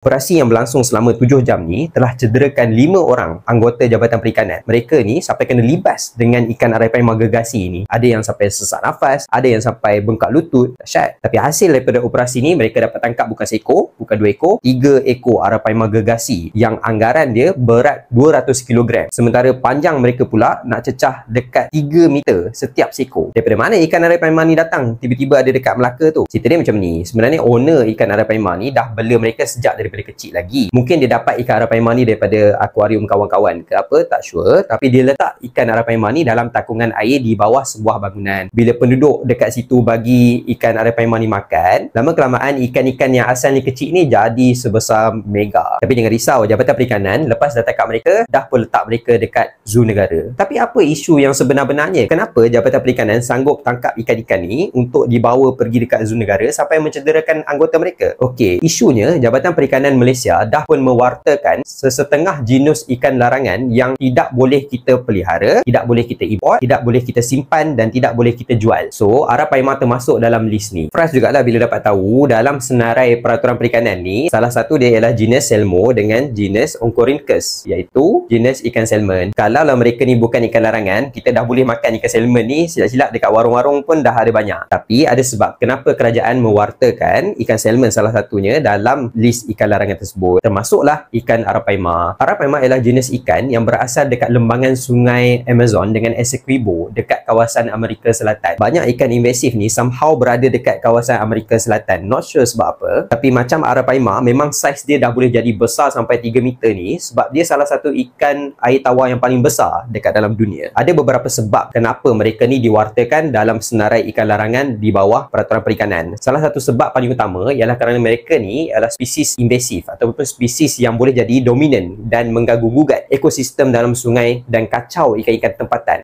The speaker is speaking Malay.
Operasi yang berlangsung selama 7 jam ni telah cederakan 5 orang anggota Jabatan Perikanan. Mereka ni sampai kena libas dengan ikan arapaima gergasi ni. Ada yang sampai sesak nafas, ada yang sampai bengkak lutut. Dahsyat. Tapi hasil daripada operasi ni, mereka dapat tangkap bukan seekor, bukan 2 ekor, 3 ekor arapaima gergasi yang anggaran dia berat 200 kg. Sementara panjang mereka pula nak cecah dekat 3 meter setiap seekor. Daripada mana ikan arapaima ni datang? Tiba-tiba ada dekat Melaka tu. Cerita dia macam ni. Sebenarnya owner ikan arapaima ni dah bela mereka sejak daripada kecil lagi. Mungkin dia dapat ikan arapaima ni daripada akuarium kawan-kawan ke apa, tak sure. Tapi dia letak ikan arapaima ni dalam takungan air di bawah sebuah bangunan. Bila penduduk dekat situ bagi ikan arapaima ni makan, lama kelamaan ikan-ikan yang asalnya kecil ni jadi sebesar mega. Tapi jangan risau, Jabatan Perikanan lepas dah tangkap mereka, dah pun letak mereka dekat zoo negara. Tapi apa isu yang sebenar-benarnya? Kenapa Jabatan Perikanan sanggup tangkap ikan-ikan ni untuk dibawa pergi dekat zoo negara sampai mencederakan anggota mereka? Okey, isunya Jabatan Perikanan Malaysia dah pun mewartakan sesetengah jenis ikan larangan yang tidak boleh kita pelihara, tidak boleh kita import, tidak boleh kita simpan dan tidak boleh kita jual. So, arapaima termasuk dalam list ni. Fresh jugalah bila dapat tahu dalam senarai peraturan perikanan ni, salah satu dia ialah jenis Selmo dengan jenis Oncorhynchus, iaitu jenis ikan salmon. Kalau lah mereka ni bukan ikan larangan, kita dah boleh makan ikan salmon ni silap-silap dekat warung-warung pun dah ada banyak. Tapi ada sebab kenapa kerajaan mewartakan ikan salmon salah satunya dalam list ikan larangan tersebut, termasuklah ikan arapaima. Arapaima ialah jenis ikan yang berasal dekat lembangan sungai Amazon dengan Essequibo dekat kawasan Amerika Selatan. Banyak ikan invasif ni somehow berada dekat kawasan Amerika Selatan. Not sure sebab apa, tapi macam arapaima memang saiz dia dah boleh jadi besar sampai 3 meter ni sebab dia salah satu ikan air tawar yang paling besar dekat dalam dunia. Ada beberapa sebab kenapa mereka ni diwartakan dalam senarai ikan larangan di bawah peraturan perikanan. Salah satu sebab paling utama ialah kerana mereka ni adalah spesies invasif ataupun spesies yang boleh jadi dominan dan mengganggu-gugat ekosistem dalam sungai dan kacau ikan-ikan tempatan.